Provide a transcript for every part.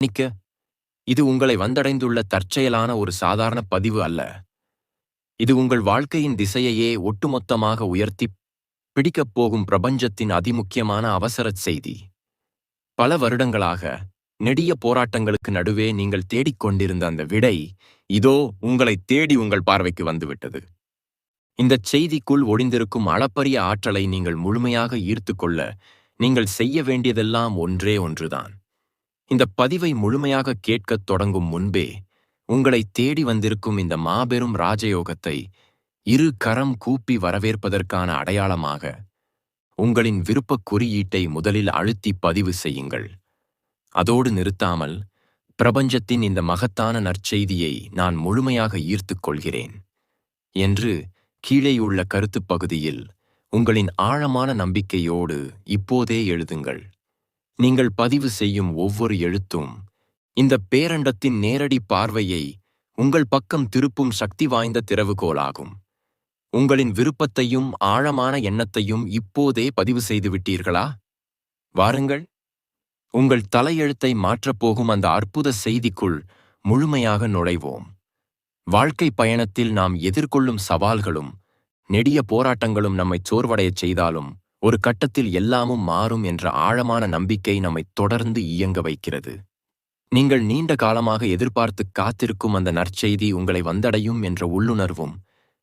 நிக்க, இது உங்களை வந்தடைந்துள்ள தற்செயலான ஒரு சாதாரண பதிவு அல்ல. இது உங்கள் வாழ்க்கையின் திசையையே ஒட்டுமொத்தமாக உயர்த்திப் பிடிக்கப் போகும் பிரபஞ்சத்தின் அதிமுக்கியமான அவசரச் செய்தி. பல வருடங்களாக நெடிய போராட்டங்களுக்கு நடுவே நீங்கள் தேடிக்கொண்டிருந்த அந்த விடை, இதோ உங்களைத் தேடி உங்கள் பார்வைக்கு வந்துவிட்டது. இந்தச் செய்திக்குள் ஒளிந்திருக்கும் அளப்பரிய ஆற்றலை நீங்கள் முழுமையாக ஈர்த்துக்கொள்ள நீங்கள் செய்ய வேண்டியதெல்லாம் ஒன்றே ஒன்றுதான். இந்தப் பதிவை முழுமையாக கேட்கத் தொடங்கும் முன்பே, உங்களைத் தேடி வந்திருக்கும் இந்த மாபெரும் ராஜயோகத்தை இரு கரம் கூப்பி வரவேற்பதற்கான அடையாளமாக உங்களின் விருப்பக் குறியீட்டை முதலில் அழுத்தி பதிவு செய்யுங்கள். அதோடு நிறுத்தாமல், பிரபஞ்சத்தின் இந்த மகத்தான நற்செய்தியை நான் முழுமையாக ஈர்த்துக் கொள்கிறேன் என்று கீழேயுள்ள கருத்துப் பகுதியில் உங்களின் ஆழமான நம்பிக்கையோடு இப்போதே எழுதுங்கள். நீங்கள் பதிவு செய்யும் ஒவ்வொரு எழுத்தும் இந்த பேரண்டத்தின் நேரடி பார்வையை உங்கள் பக்கம் திருப்பும் சக்தி வாய்ந்த திறவுகோலாகும். உங்களின் விருப்பத்தையும் ஆழமான எண்ணத்தையும் இப்போதே பதிவு செய்துவிட்டீர்களா? வாருங்கள், உங்கள் தலையெழுத்தை மாற்றப்போகும் அந்த அற்புத செய்திக்குள் முழுமையாக நுழைவோம். வாழ்க்கை பயணத்தில் நாம் எதிர்கொள்ளும் சவால்களும் நெடிய போராட்டங்களும் நம்மை சோர்வடையச் செய்தாலும், ஒரு கட்டத்தில் எல்லாமும் மாறும் என்ற ஆழமான நம்பிக்கை நம்மை தொடர்ந்து இயங்க வைக்கிறது. நீங்கள் நீண்ட காலமாக எதிர்பார்த்து காத்திருக்கும் அந்த நற்செய்தி உங்களை வந்தடையும் என்ற உள்ளுணர்வும்,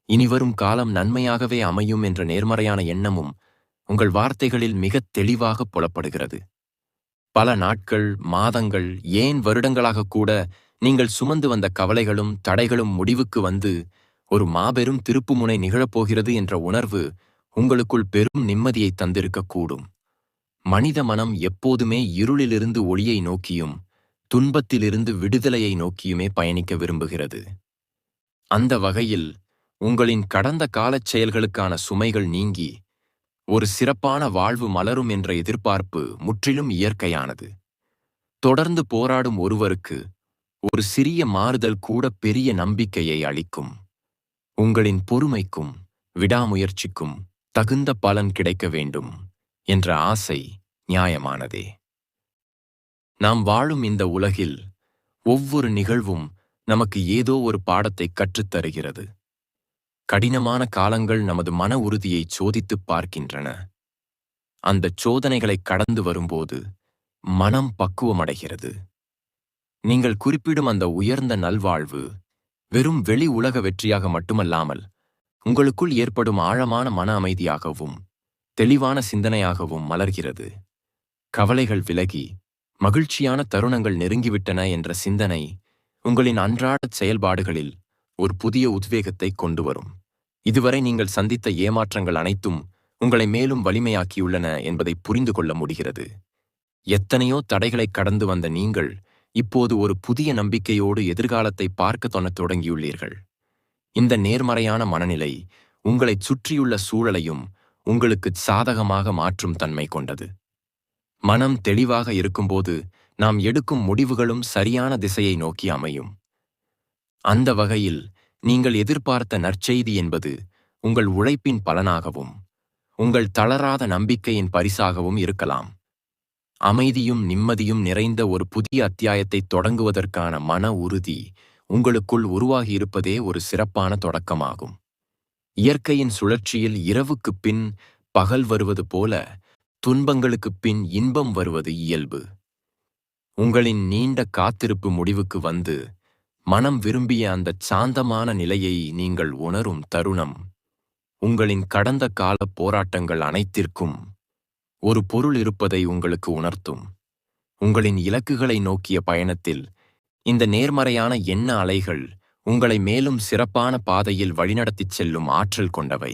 இனிவரும் காலம் நன்மையாகவே அமையும் என்ற நேர்மறையான எண்ணமும் உங்கள் வார்த்தைகளில் மிகத் தெளிவாக புலப்படுகிறது. பல நாட்கள், மாதங்கள், ஏன் வருடங்களாக கூட நீங்கள் சுமந்து வந்த கவலைகளும் தடைகளும் முடிவுக்கு வந்து ஒரு மாபெரும் திருப்புமுனை நிகழப்போகிறது என்ற உணர்வு உங்களுக்குள் பெரும் நிம்மதியை தந்திருக்கக்கூடும். மனித மனம் எப்போதுமே இருளிலிருந்து ஒளியை நோக்கியும் துன்பத்திலிருந்து விடுதலையை நோக்கியுமே பயணிக்க விரும்புகிறது. அந்த வகையில் உங்களின் கடந்த காலச் செயல்களுக்கான சுமைகள் நீங்கி ஒரு சிறப்பான வாழ்வு மலரும் என்ற எதிர்பார்ப்பு முற்றிலும் இயற்கையானது. தொடர்ந்து போராடும் ஒருவருக்கு ஒரு சிறிய மாறுதல் கூட பெரிய நம்பிக்கையை அளிக்கும். உங்களின் பொறுமைக்கும் விடாமுயற்சிக்கும் தகுந்த பலன் கிடைக்க வேண்டும் என்ற ஆசை நியாயமானதே. நாம் வாழும் இந்த உலகில் ஒவ்வொரு நிகழ்வும் நமக்கு ஏதோ ஒரு பாடத்தை கற்றுத்தருகிறது. கடினமான காலங்கள் நமது மன உறுதியை சோதித்துப் பார்க்கின்றன. அந்தச் சோதனைகளை கடந்து வரும்போது மனம் பக்குவமடைகிறது. நீங்கள் குறிப்பிடும் அந்த உயர்ந்த நல்வாழ்வு வெறும் வெளி உலக வெற்றியாக மட்டுமல்லாமல், உங்களுக்குள் ஏற்படும் ஆழமான மன அமைதியாகவும் தெளிவான சிந்தனையாகவும் மலர்கிறது. கவலைகள் விலகி மகிழ்ச்சியான தருணங்கள் நெருங்கிவிட்டன என்ற சிந்தனை உங்களின் அன்றாடச் செயல்பாடுகளில் ஒரு புதிய உத்வேகத்தை கொண்டு வரும். இதுவரை நீங்கள் சந்தித்த ஏமாற்றங்கள் அனைத்தும் உங்களை மேலும் வலிமையாக்கியுள்ளன என்பதை புரிந்து கொள்ள முடிகிறது. எத்தனையோ தடைகளை கடந்து வந்த நீங்கள் இப்போது ஒரு புதிய நம்பிக்கையோடு எதிர்காலத்தை பார்க்க தொடங்கியுள்ளீர்கள். இந்த நேர்மறையான மனநிலை உங்களைச் சுற்றியுள்ள சூழலையும் உங்களுக்கு சாதகமாக மாற்றும் தன்மை கொண்டது. மனம் தெளிவாக இருக்கும்போது நாம் எடுக்கும் முடிவுகளும் சரியான திசையை நோக்கி அமையும். அந்த வகையில் நீங்கள் எதிர்பார்த்த நற்செய்தி என்பது உங்கள் உழைப்பின் பலனாகவும் உங்கள் தளராத நம்பிக்கையின் பரிசாகவும் இருக்கலாம். அமைதியும் நிம்மதியும் நிறைந்த ஒரு புதிய அத்தியாயத்தை தொடங்குவதற்கான மன உறுதி உங்களுக்குள் உருவாகியிருப்பதே ஒரு சிறப்பான தொடக்கமாகும். இயற்கையின் சுழற்சியில் இரவுக்குப் பின் பகல் வருவது போல துன்பங்களுக்குப் பின் இன்பம் வருவது இயல்பு. உங்களின் நீண்ட காத்திருப்பு முடிவுக்கு வந்து மனம் விரும்பிய அந்தச் சாந்தமான நிலையை நீங்கள் உணரும் தருணம், உங்களின் கடந்த கால போராட்டங்கள் அனைத்திற்கும் ஒரு பொருள் இருப்பதை உங்களுக்கு உணர்த்தும். உங்களின் இலக்குகளை நோக்கிய பயணத்தில் இந்த நேர்மறையான எண்ண அலைகள் உங்களை மேலும் சிறப்பான பாதையில் வழிநடத்திச் செல்லும் ஆற்றல் கொண்டவை.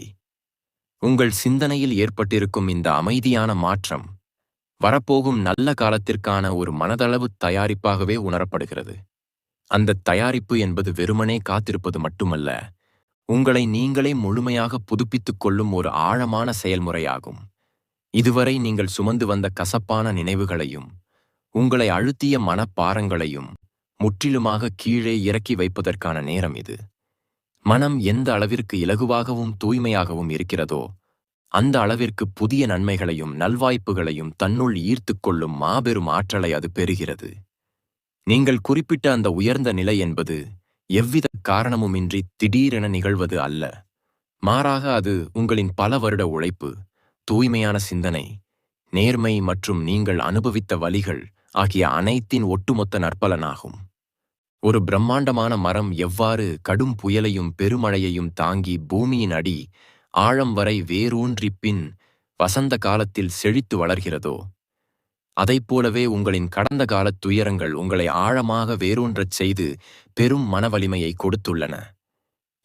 உங்கள் சிந்தனையில் ஏற்பட்டிருக்கும் இந்த அமைதியான மாற்றம் வரப்போகும் நல்ல காலத்திற்கான ஒரு மனதளவு தயாரிப்பாகவே உணரப்படுகிறது. அந்த தயாரிப்பு என்பது வெறுமனே காத்திருப்பது மட்டுமல்ல, உங்களை நீங்களே முழுமையாக புதுப்பித்துக் கொள்ளும் ஒரு ஆழமான செயல்முறையாகும். இதுவரை நீங்கள் சுமந்து வந்த கசப்பான நினைவுகளையும் உங்களை அழுத்திய மனப்பாரங்களையும் முற்றிலுமாக கீழே இறக்கி வைப்பதற்கான நேரம் இது. மனம் எந்த அளவிற்கு இலகுவாகவும் தூய்மையாகவும் இருக்கிறதோ, அந்த அளவிற்கு புதிய நன்மைகளையும் நல்வாய்ப்புகளையும் தன்னுள் ஈர்த்துக் கொள்ளும் மாபெரும் ஆற்றலை அது பெறுகிறது. நீங்கள் குறிப்பிட்ட அந்த உயர்ந்த நிலை என்பது எவ்வித காரணமுமின்றி திடீரென நிகழ்வது அல்ல. மாறாக அது உங்களின் பல வருட உழைப்பு, தூய்மையான சிந்தனை, நேர்மை மற்றும் நீங்கள் அனுபவித்த வலிகள் ஆகிய அனைத்தின் ஒட்டுமொத்த நற்பலனாகும். ஒரு பிரம்மாண்டமான மரம் எவ்வாறு கடும் புயலையும் பெருமழையையும் தாங்கி பூமியின் அடி ஆழம் வரை வேரூன்றி பின் வசந்த காலத்தில் செழித்து வளர்கிறதோ, அதைப்போலவே உங்களின் கடந்த காலத் துயரங்கள் உங்களை ஆழமாக வேரூன்றச் செய்து பெரும் மனவலிமையை கொடுத்துள்ளன.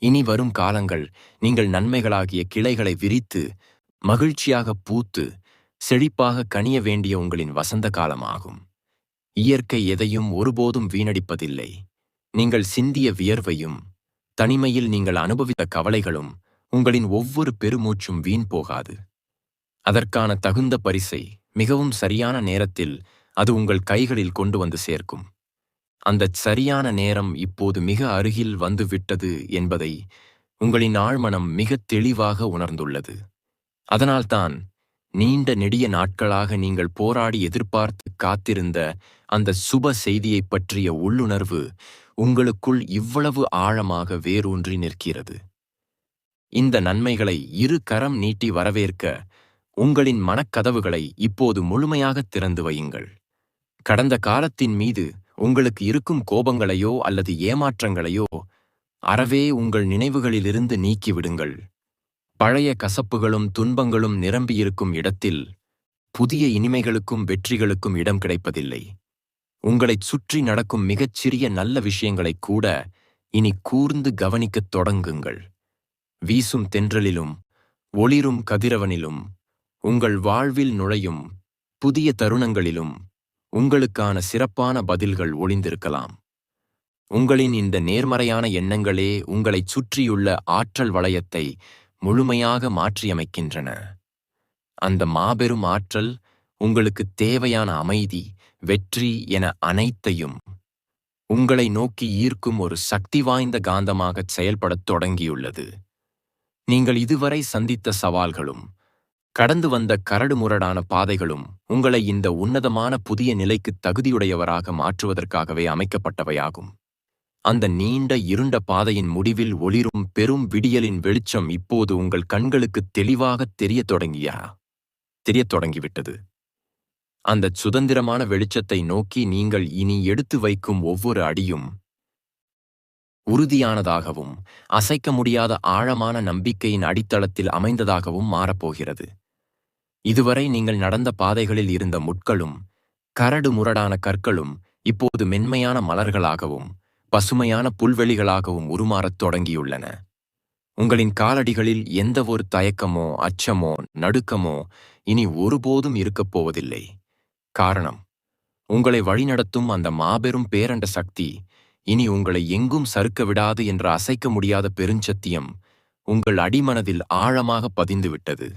இனி வரும் காலங்கள் நீங்கள் நன்மைகளாகிய கிளைகளை விரித்து மகிழ்ச்சியாக பூத்து செழிப்பாக கனிய வேண்டிய உங்களின் வசந்த காலமாகும். இயற்கை எதையும் ஒருபோதும் வீணடிப்பதில்லை. நீங்கள் சிந்திய வியர்வையும் தனிமையில் நீங்கள் அனுபவித்த கவலைகளும் உங்களின் ஒவ்வொரு பெருமூச்சும் வீண் போகாது. அதற்கான தகுந்த பரிசை மிகவும் சரியான நேரத்தில் அது உங்கள் கைகளில் கொண்டு வந்து சேர்க்கும். அந்தச் சரியான நேரம் இப்போது மிக அருகில் வந்துவிட்டது என்பதை உங்களின் ஆழ்மனம் மிகத் தெளிவாக உணர்ந்துள்ளது. அதனால்தான் நீண்ட நெடிய நாட்களாக நீங்கள் போராடி எதிர்பார்த்து காத்திருந்த அந்த சுப செய்தியைப் பற்றிய உள்ளுணர்வு உங்களுக்குள் இவ்வளவு ஆழமாக வேரூன்றி நிற்கிறது. இந்த நன்மைகளை இரு கரம் நீட்டி வரவேற்க உங்களின் மனக்கதவுகளை இப்போது முழுமையாக திறந்து வையுங்கள். கடந்த காலத்தின் மீது உங்களுக்கு இருக்கும் கோபங்களையோ அல்லது ஏமாற்றங்களையோ அறவே உங்கள் நினைவுகளிலிருந்து நீக்கிவிடுங்கள். பழைய கசப்புகளும் துன்பங்களும் நிரம்பியிருக்கும் இடத்தில் புதிய இனிமைகளுக்கும் வெற்றிகளுக்கும் இடம் கிடைப்பதில்லை. உங்களைச் சுற்றி நடக்கும் மிகச்சிறிய நல்ல விஷயங்களைக் கூட இனி கூர்ந்து கவனிக்கத் தொடங்குங்கள். வீசும் தென்றலிலும் ஒளிரும் கதிரவனிலும் உங்கள் வாழ்வில் நுழையும் புதிய தருணங்களிலும் உங்களுக்கான சிறப்பான பதில்கள் ஒளிந்திருக்கலாம். உங்களின் இந்த நேர்மறையான எண்ணங்களே உங்களைச் சுற்றியுள்ள ஆற்றல் வளையத்தை முழுமையாக மாற்றியமைக்கின்றன. அந்த மாபெரும் ஆற்றல் உங்களுக்கு தேவையான அமைதி, வெற்றி என அனைத்தையும் உங்களை நோக்கி ஈர்க்கும் ஒரு சக்தி வாய்ந்த காந்தமாகச் செயல்படத் தொடங்கியுள்ளது. நீங்கள் இதுவரை சந்தித்த சவால்களும் கடந்து வந்த கரடுமுரடான பாதைகளும் உங்களை இந்த உன்னதமான புதிய நிலைக்கு தகுதியுடையவராக மாற்றுவதற்காகவே அமைக்கப்பட்டவையாகும். அந்த நீண்ட இருண்ட பாதையின் முடிவில் ஒளிரும் பெரும் விடியலின் வெளிச்சம் இப்போது உங்கள் கண்களுக்கு தெளிவாகத் தெரியத் தொடங்கிவிட்டது. அந்த சுதந்திரமான வெளிச்சத்தை நோக்கி நீங்கள் இனி எடுத்து வைக்கும் ஒவ்வொரு அடியும் உறுதியானதாகவும் அசைக்க முடியாத ஆழமான நம்பிக்கையின் அடித்தளத்தில் அமைந்ததாகவும் மாறப்போகிறது. இதுவரை நீங்கள் நடந்த பாதைகளில் இருந்த முட்களும் கரடு முரடான கற்களும் இப்போது மென்மையான மலர்களாகவும் பசுமையான புல்வெளிகளாகவும் உருமாறத் தொடங்கியுள்ளன. உங்களின் காலடிகளில் எந்த ஒரு தயக்கமோ அச்சமோ நடுக்கமோ இனி ஒருபோதும் இருக்கப் போவதில்லை. காரணம், உங்களை வழிநடத்தும் அந்த மாபெரும் பேரண்ட சக்தி இனி உங்களை எங்கும் சறுக்க விடாது என்ற அசைக்க முடியாத பெருஞ்சத்தியம் உங்கள் அடிமனதில் ஆழமாக பதிந்துவிட்டது.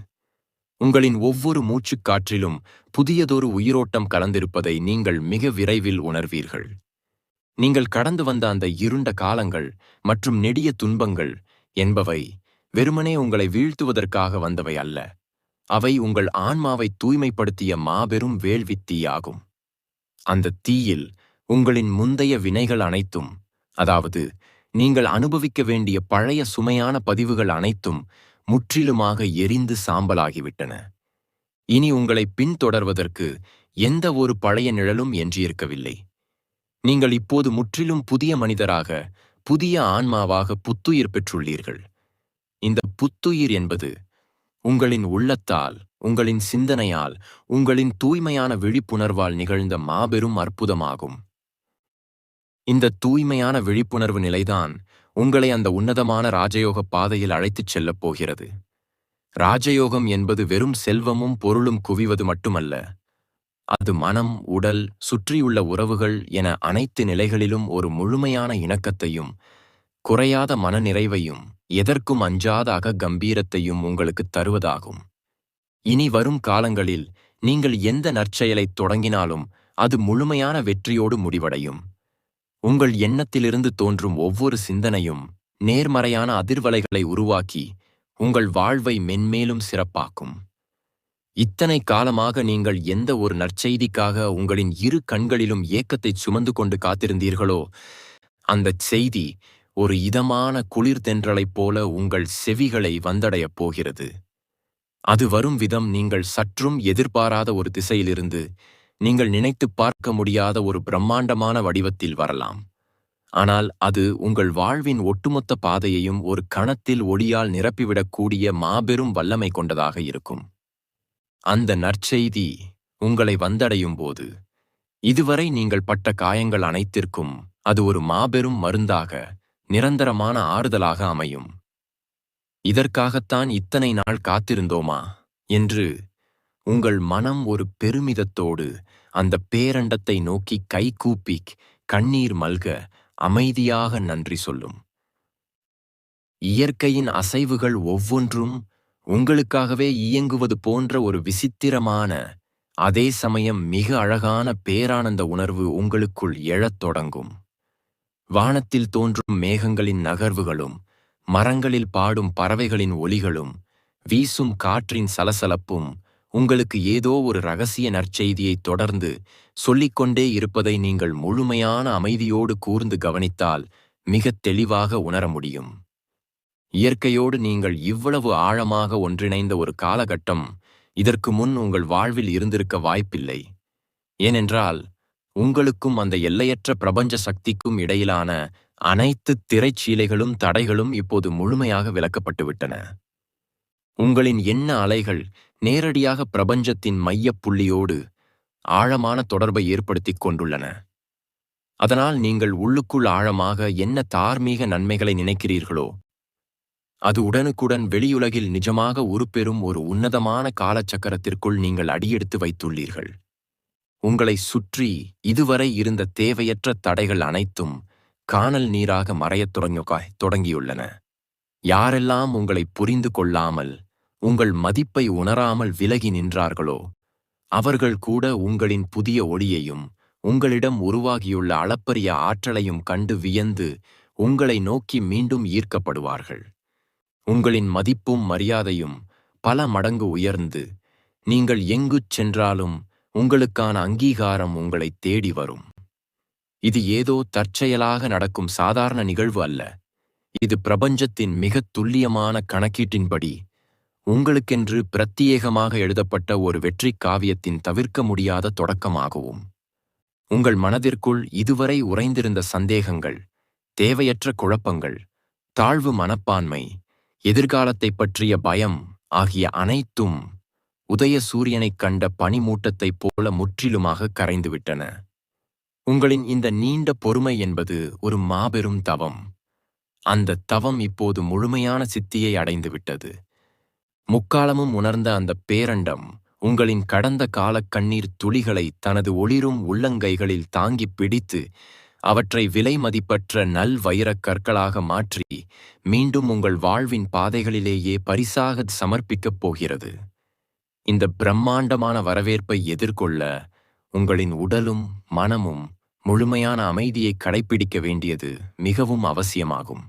உங்களின் ஒவ்வொரு மூச்சுக்காற்றிலும் புதியதொரு உயிரோட்டம் கலந்திருப்பதை நீங்கள் மிக விரைவில் உணர்வீர்கள். நீங்கள் கடந்து வந்த அந்த இருண்ட காலங்கள் மற்றும் நெடிய துன்பங்கள் என்பவை வெறுமனே உங்களை வீழ்த்துவதற்காக வந்தவை அல்ல. அவை உங்கள் ஆன்மாவை தூய்மைப்படுத்திய மாபெரும் வேள்வித்தீயாகும். அந்த தீயில் உங்களின் முந்தைய வினைகள் அனைத்தும், அதாவது நீங்கள் அனுபவிக்க வேண்டிய பழைய சுமையான பதிவுகள் அனைத்தும் முற்றிலுமாக எரிந்து சாம்பலாகிவிட்டன. இனி உங்களை பின்தொடர்வதற்கு எந்த ஒரு பழைய நிழலும் எஞ்சியிருக்கவில்லை. நீங்கள் இப்போது முற்றிலும் புதிய மனிதராக, புதிய ஆன்மாவாக புத்துயிர் பெற்றுள்ளீர்கள். இந்த புத்துயிர் என்பது உங்களின் உள்ளத்தால், உங்களின் சிந்தனையால், உங்களின் தூய்மையான விழிப்புணர்வால் நிகழ்ந்த மாபெரும் அற்புதமாகும். இந்த தூய்மையான விழிப்புணர்வு நிலைதான் உங்களை அந்த உன்னதமான ராஜயோக பாதையில் அழைத்துச் செல்லப் போகிறது. ராஜயோகம் என்பது வெறும் செல்வமும் பொருளும் குவிவது மட்டுமல்ல. அது மனம், உடல், சுற்றியுள்ள உறவுகள் என அனைத்து நிலைகளிலும் ஒரு முழுமையான இணக்கத்தையும் குறையாத மனநிறைவையும் எதற்கும் அஞ்சாத கம்பீரத்தையும் உங்களுக்கு தருவதாகும். இனி வரும் காலங்களில் நீங்கள் எந்த நற்செயலைத் தொடங்கினாலும் அது முழுமையான வெற்றியோடு முடிவடையும். உங்கள் எண்ணத்திலிருந்து தோன்றும் ஒவ்வொரு சிந்தனையும் நேர்மறையான அதிர்வலைகளை உருவாக்கி உங்கள் வாழ்வை மென்மேலும் சிறப்பாக்கும். இத்தனை காலமாக நீங்கள் எந்த ஒரு நற்செய்திக்காக உங்களின் இரு கண்களிலும் ஏக்கத்தைச் சுமந்து கொண்டு காத்திருந்தீர்களோ, அந்தச் செய்தி ஒரு இதமான குளிர்தென்றலைப் போல உங்கள் செவிகளை வந்தடையப் போகிறது. அது வரும் விதம் நீங்கள் சற்றும் எதிர்பாராத ஒரு திசையிலிருந்து நீங்கள் நினைத்துப் பார்க்க முடியாத ஒரு பிரம்மாண்டமான வடிவத்தில் வரலாம். ஆனால் அது உங்கள் வாழ்வின் ஒட்டுமொத்த பாதையையும் ஒரு கணத்தில் ஒளியால் நிரப்பிவிடக்கூடிய மாபெரும் வல்லமை கொண்டதாக இருக்கும். அந்த நற்செய்தி உங்களை வந்தடையும் போது, இதுவரை நீங்கள் பட்ட காயங்கள் அனைத்திற்கும் அது ஒரு மாபெரும் மருந்தாக, நிரந்தரமான ஆறுதலாக அமையும். இதற்காகத்தான் இத்தனை நாள் காத்திருந்தோமா என்று உங்கள் மனம் ஒரு பெருமிதத்தோடு அந்த பேரண்டத்தை நோக்கி கைகூப்பி கண்ணீர் மல்க அமைதியாக நன்றி சொல்லும். இயற்கையின் அசைவுகள் ஒவ்வொன்றும் உங்களுக்காகவே இயங்குவது போன்ற ஒரு விசித்திரமான, அதே சமயம் மிக அழகான பேரானந்த உணர்வு உங்களுக்குள் எழத் தொடங்கும். வானத்தில் தோன்றும் மேகங்களின் நகர்வுகளும், மரங்களில் பாடும் பறவைகளின் ஒலிகளும், வீசும் காற்றின் சலசலப்பும் உங்களுக்கு ஏதோ ஒரு ரகசிய நற்செய்தியை தொடர்ந்து சொல்லிக்கொண்டே இருப்பதை நீங்கள் முழுமையான அமைதியோடு கூர்ந்து கவனித்தால் மிகத் தெளிவாக உணர முடியும். இயற்கையோடு நீங்கள் இவ்வளவு ஆழமாக ஒன்றிணைந்த ஒரு காலகட்டம் இதற்கு முன் உங்கள் வாழ்வில் இருந்திருக்க வாய்ப்பில்லை. ஏனென்றால் உங்களுக்கும் அந்த எல்லையற்ற பிரபஞ்ச சக்திக்கும் இடையிலான அனைத்து திரைச்சீலைகளும் தடைகளும் இப்போது முழுமையாக விலக்கப்பட்டுவிட்டன. உங்களின் எண்ண அலைகள் நேரடியாக பிரபஞ்சத்தின் மையப் புள்ளியோடு ஆழமான தொடர்பை ஏற்படுத்திக் கொண்டுள்ளன. அதனால் நீங்கள் உள்ளுக்குள் ஆழமாக என்ன தார்மீக நன்மைகளை நினைக்கிறீர்களோ, அது உடனுக்குடன் வெளியுலகில் நிஜமாக உருப்பெறும் ஒரு உன்னதமான காலச்சக்கரத்திற்குள் நீங்கள் அடியெடுத்து வைத்துள்ளீர்கள். உங்களை சுற்றி இதுவரை இருந்த தேவையற்ற தடைகள் அனைத்தும் கானல் நீராக மறையத் தொடங்கியுள்ளன. யாரெல்லாம் உங்களை புரிந்து கொள்ளாமல், உங்கள் மதிப்பை உணராமல் விலகி நின்றார்களோ, அவர்கள் கூட உங்களின் புதிய ஒளியையும் உங்களிடம் உருவாகியுள்ள அளப்பரிய ஆற்றலையும் கண்டு வியந்து உங்களை நோக்கி மீண்டும் ஈர்க்கப்படுவார்கள். உங்களின் மதிப்பும் மரியாதையும் பல மடங்கு உயர்ந்து, நீங்கள் எங்குச் சென்றாலும் உங்களுக்கான அங்கீகாரம் உங்களை தேடி வரும். இது ஏதோ தற்செயலாக நடக்கும் சாதாரண நிகழ்வு அல்ல. இது பிரபஞ்சத்தின் மிகத் துல்லியமான கணக்கீட்டின்படி உங்களுக்கென்று பிரத்யேகமாக எழுதப்பட்ட ஒரு வெற்றிக் காவியத்தின் தவிர்க்க முடியாத தொடக்கமாகவும், உங்கள் மனதிற்குள் இதுவரை உறைந்திருந்த சந்தேகங்கள், தேவையற்ற குழப்பங்கள், தாழ்வு மனப்பான்மை, எதிர்காலத்தைப் பற்றிய பயம் ஆகிய அனைத்தும் உதய சூரியனைக் கண்ட பனிமூட்டத்தைப் போல முற்றிலுமாக கரைந்துவிட்டன. உங்களின் இந்த நீண்ட பொறுமை என்பது ஒரு மாபெரும் தவம். அந்த தவம் இப்போது முழுமையான சித்தியை அடைந்துவிட்டது. முக்காலமும் உணர்ந்த அந்த பேரண்டம் உங்களின் கடந்த காலக் கண்ணீர் துளிகளை தனது ஒளிரும் உள்ளங்கைகளில் தாங்கிப் பிடித்து அவற்றை விலை மதிப்பற்ற நல் வைரக் கற்களாக மாற்றி மீண்டும் உங்கள் வாழ்வின் பாதைகளிலேயே பரிசாக சமர்ப்பிக்கப் போகிறது. இந்த பிரம்மாண்டமான வரவேற்பை எதிர்கொள்ள உங்களின் உடலும் மனமும் முழுமையான அமைதியை கடைப்பிடிக்க வேண்டியது மிகவும் அவசியமாகும்.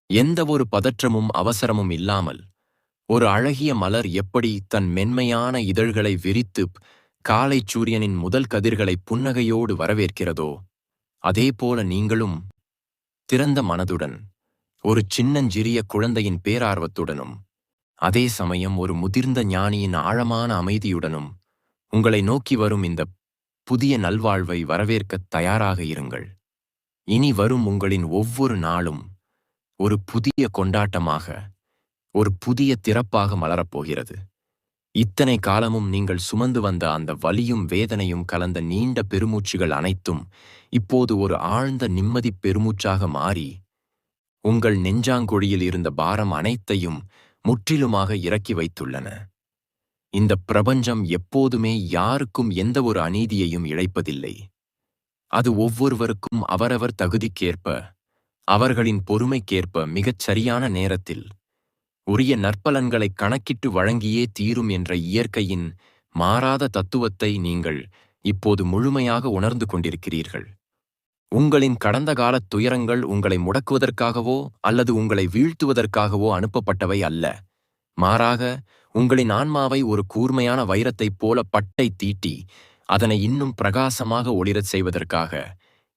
எந்த ஒரு பதற்றமும் அவசரமும் இல்லாமல் ஒரு அழகிய மலர் எப்படி தன் மென்மையான இதழ்களை விரித்து காலை சூரியனின் முதல் கதிர்களை புன்னகையோடு வரவேற்கிறதோ, அதேபோல நீங்களும் திறந்த மனதுடன், ஒரு சின்னஞ்சிறிய குழந்தையின் பேரார்வத்துடனும், அதே சமயம் ஒரு முதிர்ந்த ஞானியின் ஆழமான அமைதியுடனும் உங்களை நோக்கி வரும் இந்த புதிய நல்வாழ்வை வரவேற்கத் தயாராக இருங்கள். இனி வரும் உங்களின் ஒவ்வொரு நாளும் ஒரு புதிய கொண்டாட்டமாக, ஒரு புதிய திறப்பாக மலரப்போகிறது. இத்தனை காலமும் நீங்கள் சுமந்து வந்த அந்த வலியும் வேதனையும் கலந்த நீண்ட பெருமூச்சுகள் அனைத்தும் இப்போது ஒரு ஆழ்ந்த நிம்மதிப் பெருமூச்சாக மாறி, உங்கள் நெஞ்சாங்குழியில் இருந்த பாரம் அனைத்தையும் முற்றிலுமாக இறக்கி வைத்துள்ளன. இந்த பிரபஞ்சம் எப்போதுமே யாருக்கும் எந்த ஒரு அநீதியையும் இழைப்பதில்லை. அது ஒவ்வொருவருக்கும் அவரவர் தகுதிக்கேற்ப, அவர்களின் பொறுமைக்கேற்ப மிகச் சரியான நேரத்தில் உரிய நற்பலன்களை கணக்கிட்டு வழங்கியே தீரும் என்ற இயற்கையின் மாறாத தத்துவத்தை நீங்கள் இப்போது முழுமையாக உணர்ந்து கொண்டிருக்கிறீர்கள். உங்களின் கடந்த காலத் துயரங்கள் உங்களை முடக்குவதற்காகவோ அல்லது உங்களை வீழ்த்துவதற்காகவோ அனுப்பப்பட்டவை அல்ல. மாறாக உங்களின் ஆன்மாவை ஒரு கூர்மையான வைரத்தைப் போல பட்டை தீட்டி அதனை இன்னும் பிரகாசமாக ஒளிரச் செய்வதற்காக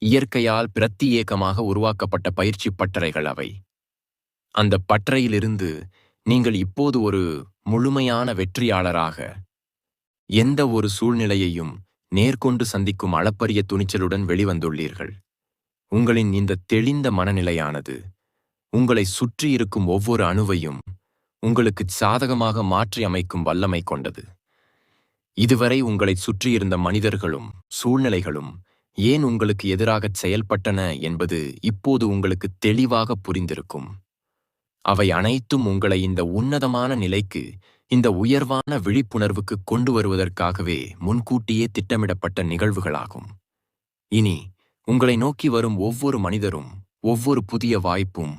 இயற்கையால் பிரத்தியேகமாக உருவாக்கப்பட்ட பயிற்சி பட்டறைகள் அவை. அந்த பட்டறையிலிருந்து நீங்கள் இப்போது ஒரு முழுமையான வெற்றியாளராக, எந்த ஒரு சூழ்நிலையையும் நேர்கொண்டு சந்திக்கும் அளப்பரிய துணிச்சலுடன் வெளிவந்துள்ளீர்கள். உங்களின் இந்த தெளிந்த மனநிலையானது உங்களை சுற்றியிருக்கும் ஒவ்வொரு அணுவையும் உங்களுக்கு சாதகமாக மாற்றி அமைக்கும் வல்லமை கொண்டது. இதுவரை உங்களை சுற்றியிருந்த மனிதர்களும் சூழ்நிலைகளும் ஏன் உங்களுக்கு எதிராகச் செயல்பட்டன என்பது இப்போது உங்களுக்கு தெளிவாக புரிந்திருக்கும். அவை அனைத்தும் உங்களை இந்த உன்னதமான நிலைக்கு, இந்த உயர்வான விழிப்புணர்வுக்கு கொண்டு வருவதற்காகவே முன்கூட்டியே திட்டமிடப்பட்ட நிகழ்வுகளாகும். இனி உங்களை நோக்கி வரும் ஒவ்வொரு மனிதரும், ஒவ்வொரு புதிய வாய்ப்பும்,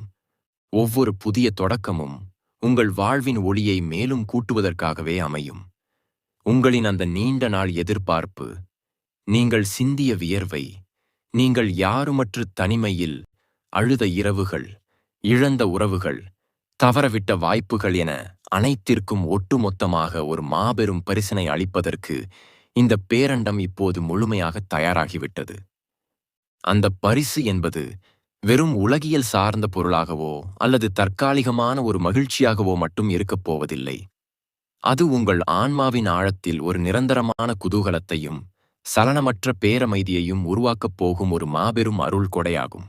ஒவ்வொரு புதிய தொடக்கமும் உங்கள் வாழ்வின் ஒளியை மேலும் கூட்டுவதற்காகவே அமையும். உங்களின் அந்த நீண்ட நாள் எதிர்பார்ப்பு, நீங்கள் சிந்திய வியர்வை, நீங்கள் யாருமற்ற தனிமையில் அழுத இரவுகள், இழந்த உறவுகள், தவறவிட்ட வாய்ப்புகள் என அனைத்திற்கும் ஒட்டுமொத்தமாக ஒரு மாபெரும் பரிசினை அளிப்பதற்கு இந்த பேரண்டம் இப்போது முழுமையாக தயாராகிவிட்டது. அந்த பரிசு என்பது வெறும் உலகியல் சார்ந்த பொருளாகவோ அல்லது தற்காலிகமான ஒரு மகிழ்ச்சியாகவோ மட்டும் இருக்கப் போவதில்லை. அது உங்கள் ஆன்மாவின் ஆழத்தில் ஒரு நிரந்தரமான குதூகலத்தையும் சலனமற்ற பேரமைதியையும் உருவாக்கப் போகும் ஒரு மாபெரும் அருள் கொடையாகும்.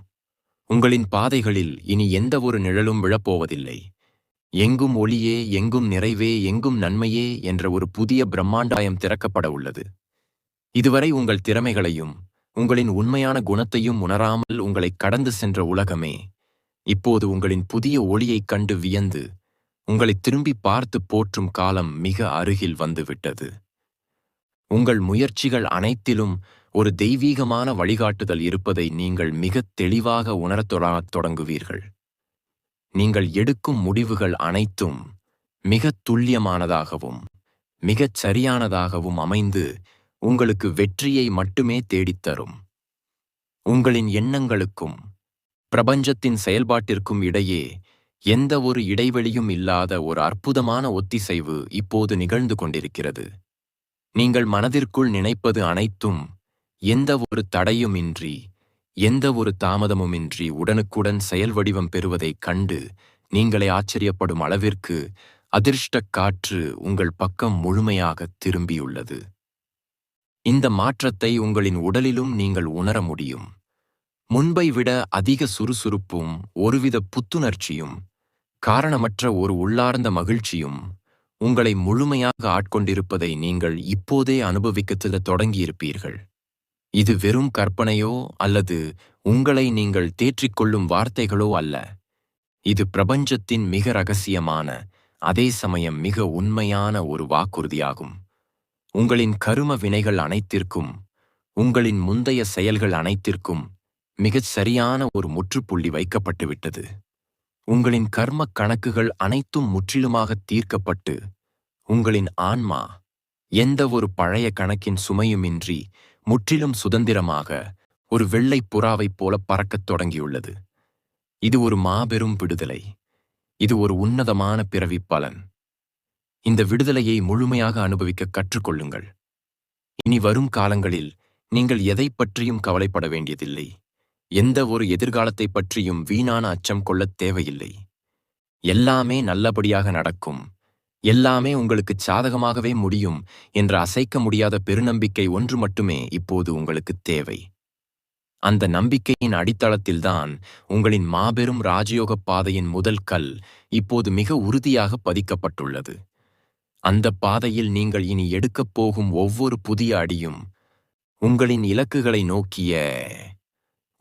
உங்களின் பாதைகளில் இனி எந்த ஒரு நிழலும் விழப்போவதில்லை. எங்கும் ஒளியே, எங்கும் நிறைவே, எங்கும் நன்மையே என்ற ஒரு புதிய பிரம்மாண்டாயம் திறக்கப்பட உள்ளது. இதுவரை உங்கள் திறமைகளையும் உங்களின் உண்மையான குணத்தையும் உணராமல் உங்களை கடந்து சென்ற உலகமே இப்போது உங்களின் புதிய ஒளியைக் கண்டு வியந்து உங்களை திரும்பி பார்த்து போற்றும் காலம் மிக அருகில் வந்துவிட்டது. உங்கள் முயற்சிகள் அனைத்திலும் ஒரு தெய்வீகமான வழிகாட்டுதல் இருப்பதை நீங்கள் மிகத் தெளிவாக உணரத் தொடங்குவீர்கள். நீங்கள் எடுக்கும் முடிவுகள் அனைத்தும் மிகத் துல்லியமானதாகவும் மிகச் சரியானதாகவும் அமைந்து உங்களுக்கு வெற்றியை மட்டுமே தேடித்தரும். உங்களின் எண்ணங்களுக்கும் பிரபஞ்சத்தின் செயல்பாட்டிற்கும் இடையே எந்த ஒரு இடைவெளியும் இல்லாத ஒரு அற்புதமான ஒத்திசைவு இப்போது நிகழ்ந்து கொண்டிருக்கிறது. நீங்கள் மனதிற்குள் நினைப்பது அனைத்தும் எந்த ஒரு தடையுமின்றி, எந்த ஒரு தாமதமுமின்றி உடனுக்குடன் செயல் வடிவம் பெறுவதைக் கண்டு நீங்களே ஆச்சரியப்படும் அளவிற்கு அதிர்ஷ்டக் காற்று உங்கள் பக்கம் முழுமையாக திரும்பியுள்ளது. இந்த மாற்றத்தை உங்களின் உடலிலும் நீங்கள் உணர முடியும். முன்பை விட அதிக சுறுசுறுப்பும் ஒருவித புத்துணர்ச்சியும் காரணமற்ற ஒரு உள்ளார்ந்த மகிழ்ச்சியும் உங்களை முழுமையாக ஆட்கொண்டிருப்பதை நீங்கள் இப்போதே அனுபவிக்கத் தொடங்கியிருப்பீர்கள். இது வெறும் கற்பனையோ அல்லது உங்களை நீங்கள் தேற்றிக்கொள்ளும் வார்த்தைகளோ அல்ல. இது பிரபஞ்சத்தின் மிக ரகசியமான, அதே சமயம் மிக உண்மையான ஒரு வாக்குறுதியாகும். உங்களின் கரும வினைகள் அனைத்திற்கும், உங்களின் முந்தைய செயல்கள் அனைத்திற்கும் மிகச் சரியான ஒரு முற்றுப்புள்ளி வைக்கப்பட்டுவிட்டது. உங்களின் கர்ம கணக்குகள் அனைத்தும் முற்றிலுமாக தீர்க்கப்பட்டு உங்களின் ஆன்மா எந்த ஒரு பழைய கணக்கின் சுமையுமின்றி முற்றிலும் சுதந்திரமாக ஒரு வெள்ளைப் புறாவைப் போல பறக்கத் தொடங்கியுள்ளது. இது ஒரு மாபெரும் விடுதலை. இது ஒரு உன்னதமான பிறவிப் பலன். இந்த விடுதலையை முழுமையாக அனுபவிக்க கற்றுக்கொள்ளுங்கள். இனி வரும் காலங்களில் நீங்கள் எதைப் பற்றியும் கவலைப்பட வேண்டியதில்லை. எந்த ஒரு எதிர்காலத்தை பற்றியும் வீணான அச்சம் கொள்ளத் தேவையில்லை. எல்லாமே நல்லபடியாக நடக்கும், எல்லாமே உங்களுக்குச் சாதகமாகவே முடியும் என்ற அசைக்க முடியாத பெருநம்பிக்கை ஒன்று மட்டுமே இப்போது உங்களுக்குத் தேவை. அந்த நம்பிக்கையின் அடித்தளத்தில்தான் உங்களின் மாபெரும் ராஜயோகப் பாதையின் முதல் கல் இப்போது மிக உறுதியாக பதிக்கப்பட்டுள்ளது. அந்த பாதையில் நீங்கள் இனி எடுக்கப் போகும் ஒவ்வொரு புதிய அடியும் உங்களின் இலக்குகளை நோக்கிய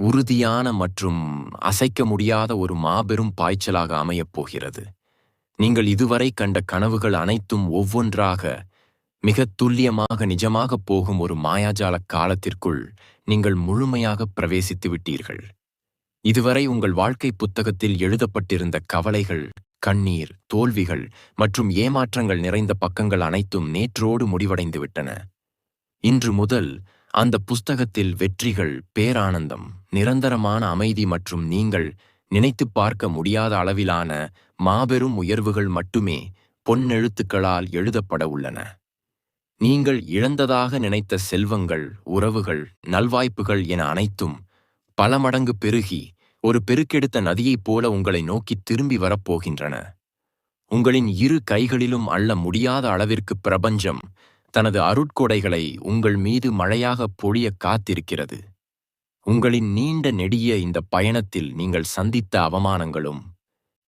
உறுதியான மற்றும் அசைக்க முடியாத ஒரு மாபெரும் பாய்ச்சலாக அமையப் போகிறது. நீங்கள் இதுவரை கண்ட கனவுகள் அனைத்தும் ஒவ்வொன்றாக மிகத் துல்லியமாக நிஜமாகப் போகும் ஒரு மாயாஜால காலத்திற்குள் நீங்கள் முழுமையாக பிரவேசித்து விட்டீர்கள். இதுவரை உங்கள் வாழ்க்கை புத்தகத்தில் எழுதப்பட்டிருந்த கவலைகள், கண்ணீர், தோல்விகள் மற்றும் ஏமாற்றங்கள் நிறைந்த பக்கங்கள் அனைத்தும் நேற்றோடு முடிவடைந்துவிட்டன. இன்று முதல் அந்த புஸ்தகத்தில் வெற்றிகள், பேரானந்தம், நிரந்தரமான அமைதி மற்றும் நீங்கள் நினைத்துப் பார்க்க முடியாத அளவிலான மாபெரும் உயர்வுகள் மட்டுமே பொன்னெழுத்துக்களால் எழுதப்பட உள்ளன. நீங்கள் இழந்ததாக நினைத்த செல்வங்கள், உறவுகள், நல்வாய்ப்புகள் என அனைத்தும் பல மடங்கு பெருகி ஒரு பெருக்கெடுத்த நதியைப் போல உங்களை நோக்கி திரும்பி வரப்போகின்றன. உங்களின் இரு கைகளிலும் அள்ள முடியாத அளவிற்கு பிரபஞ்சம் தனது அருட்கொடைகளை உங்கள் மீது மழையாக பொழிய காத்திருக்கிறது. உங்களின் நீண்ட நெடிய இந்த பயணத்தில் நீங்கள் சந்தித்த அவமானங்களும்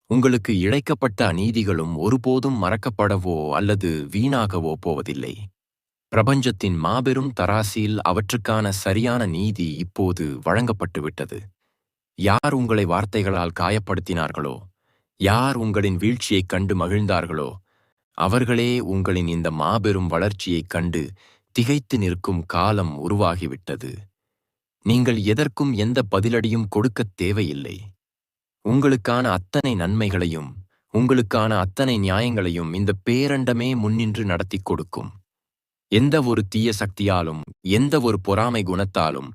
உங்களுக்கு இழைக்கப்பட்ட அநீதிகளும் ஒருபோதும் மறக்கப்படவோ அல்லது வீணாகவோ போவதில்லை. பிரபஞ்சத்தின் மாபெரும் தராசில் அவற்றுக்கான சரியான நீதி இப்போது வழங்கப்பட்டுவிட்டது. யார் உங்களை வார்த்தைகளால் காயப்படுத்தினார்களோ, யார் உங்களின் வீழ்ச்சியைக் கண்டு மகிழ்ந்தார்களோ, அவர்களே உங்களின் இந்த மாபெரும் வளர்ச்சியைக் கண்டு திகைத்து நிற்கும் காலம் உருவாகிவிட்டது. நீங்கள் எதற்கும் எந்த பதிலடியும் கொடுக்கத் தேவையில்லை. உங்களுக்கான அத்தனை நன்மைகளையும் உங்களுக்கான அத்தனை நியாயங்களையும் இந்த பேரண்டமே முன்னின்று நடத்தி கொடுக்கும். எந்த ஒரு தீய சக்தியாலும் எந்த ஒரு பொறாமை குணத்தாலும்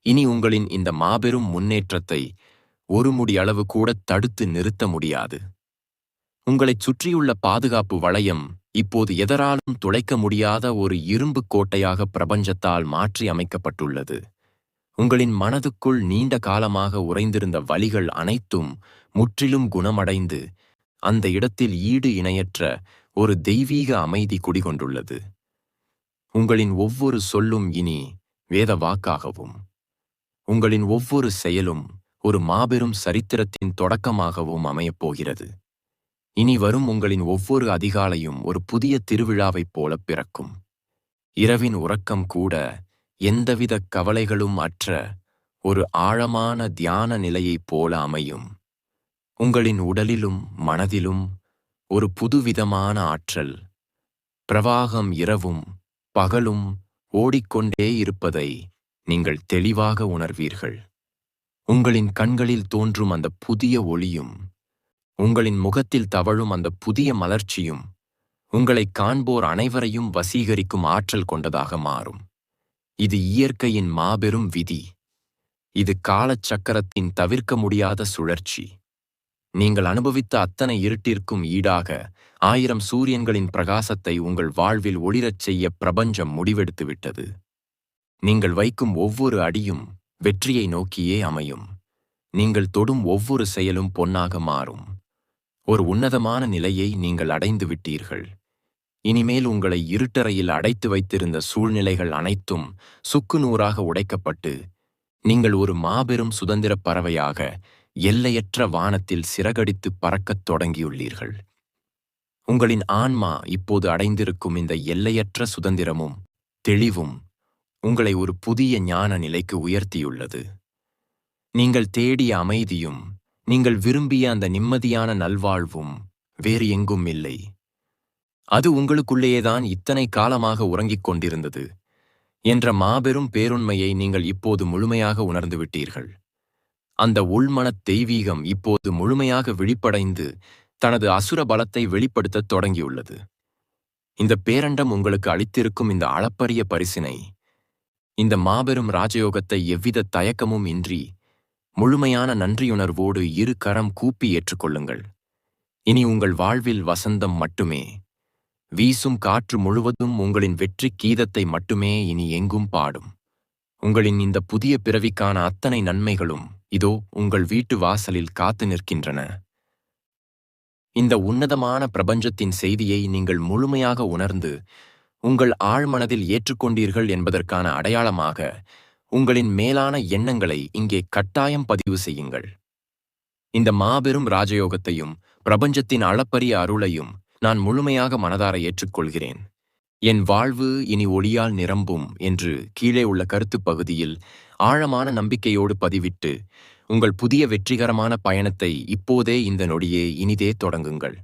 இனி உங்களின் இந்த மாபெரும் முன்னேற்றத்தை ஒரு முடி அளவு கூட தடுத்து நிறுத்த முடியாது. உங்களைச் சுற்றியுள்ள பாதுகாப்பு வளையம் இப்போது எதராலும் துளைக்க முடியாத ஒரு இரும்பு கோட்டையாக பிரபஞ்சத்தால் மாற்றி அமைக்கப்பட்டுள்ளது. உங்களின் மனதுக்குள் நீண்ட காலமாக உறைந்திருந்த வலிகள் அனைத்தும் முற்றிலும் குணமடைந்து அந்த இடத்தில் ஈடு இணையற்ற ஒரு தெய்வீக அமைதி குடிகொண்டுள்ளது. உங்களின் ஒவ்வொரு சொல்லும் இனி வேத வாக்காகவும் உங்களின் ஒவ்வொரு செயலும் ஒரு மாபெரும் சரித்திரத்தின் தொடக்கமாகவும் அமையப்போகிறது. இனி வரும் உங்களின் ஒவ்வொரு அதிகாலையும் ஒரு புதிய திருவிழாவைப் போல பிறக்கும். இரவின் உறக்கம் கூட எந்தவித கவலைகளும் அற்ற ஒரு ஆழமான தியான நிலையைப் போல அமையும். உங்களின் உடலிலும் மனதிலும் ஒரு புதுவிதமான ஆற்றல் பிரவாகம் இரவும் பகலும் ஓடிக்கொண்டே இருப்பதை நீங்கள் தெளிவாக உணர்வீர்கள். உங்களின் கண்களில் தோன்றும் அந்த புதிய ஒளியும் உங்களின் முகத்தில் தவழும் அந்த புதிய மலர்ச்சியும் உங்களைக் காண்போர் அனைவரையும் வசீகரிக்கும் ஆற்றல் கொண்டதாக மாறும். இது இயற்கையின் மாபெரும் விதி. இது காலச்சக்கரத்தின் தவிர்க்க முடியாத சுழற்சி. நீங்கள் அனுபவித்த அத்தனை இருட்டிற்கும் ஈடாக 1000 சூரியன்களின் பிரகாசத்தை உங்கள் வாழ்வில் ஒளிரச் செய்ய பிரபஞ்சம் முடிவெடுத்துவிட்டது. நீங்கள் வைக்கும் ஒவ்வொரு அடியும் வெற்றியை நோக்கியே அமையும். நீங்கள் தொடும் ஒவ்வொரு செயலும் பொன்னாக மாறும். ஒரு உன்னதமான நிலையை நீங்கள் அடைந்து விட்டீர்கள். இனிமேல் உங்களை இருட்டறையில் அடைத்து வைத்திருந்த சூழ்நிலைகள் அனைத்தும் சுக்குநூறாக உடைக்கப்பட்டு நீங்கள் ஒரு மாபெரும் சுதந்திரப் பறவையாக எல்லையற்ற வானத்தில் சிறகடித்து பறக்கத் தொடங்கியுள்ளீர்கள். உங்களின் ஆன்மா இப்போது அடைந்திருக்கும் இந்த எல்லையற்ற சுதந்திரமும் தெளிவும் உங்களை ஒரு புதிய ஞான நிலைக்கு உயர்த்தியுள்ளது. நீங்கள் தேடிய அமைதியும் நீங்கள் விரும்பிய அந்த நிம்மதியான நல்வாழ்வும் வேறு எங்கும் இல்லை. அது உங்களுக்குள்ளேயேதான் இத்தனை காலமாக உறங்கிக் கொண்டிருந்தது என்ற மாபெரும் பேருண்மையை நீங்கள் இப்போது முழுமையாக உணர்ந்துவிட்டீர்கள். அந்த உள்மனத் தெய்வீகம் இப்போது முழுமையாக விழிப்படைந்து தனது அசுர பலத்தை வெளிப்படுத்தத் தொடங்கியுள்ளது. இந்த பேரண்டம் உங்களுக்கு அளித்திருக்கும் இந்த அளப்பரிய பரிசினை, இந்த மாபெரும் ராஜயோகத்தை எவ்வித தயக்கமும் இன்றி முழுமையான நன்றியுணர்வோடு இரு கரம் கூப்பி ஏற்றுக்கொள்ளுங்கள். இனி உங்கள் வாழ்வில் வசந்தம் மட்டுமே. வீசும் காற்று முழுவதும் உங்களின் வெற்றி கீதத்தை மட்டுமே இனி எங்கும் பாடும். உங்களின் இந்த புதிய பிறவிக்கான அத்தனை நன்மைகளும் இதோ உங்கள் வீட்டு வாசலில் காத்து நிற்கின்றன. இந்த உன்னதமான பிரபஞ்சத்தின் செய்தியை நீங்கள் முழுமையாக உணர்ந்து உங்கள் ஆழ்மனதில் ஏற்றுக்கொண்டீர்கள் என்பதற்கான அடையாளமாக உங்களின் மேலான எண்ணங்களை இங்கே கட்டாயம் பதிவு செய்யுங்கள். இந்த மாபெரும் ராஜயோகத்தையும் பிரபஞ்சத்தின் அளப்பரிய அருளையும் நான் முழுமையாக மனதார ஏற்றுக்கொள்கிறேன். என் வாழ்வு இனி ஒளியால் நிரம்பும் என்று கீழே உள்ள கருத்துப் பகுதியில் ஆழமான நம்பிக்கையோடு பதிவிட்டு உங்கள் புதிய வெற்றிகரமான பயணத்தை இப்போதே இந்த நொடியே இனிதே தொடங்குங்கள்.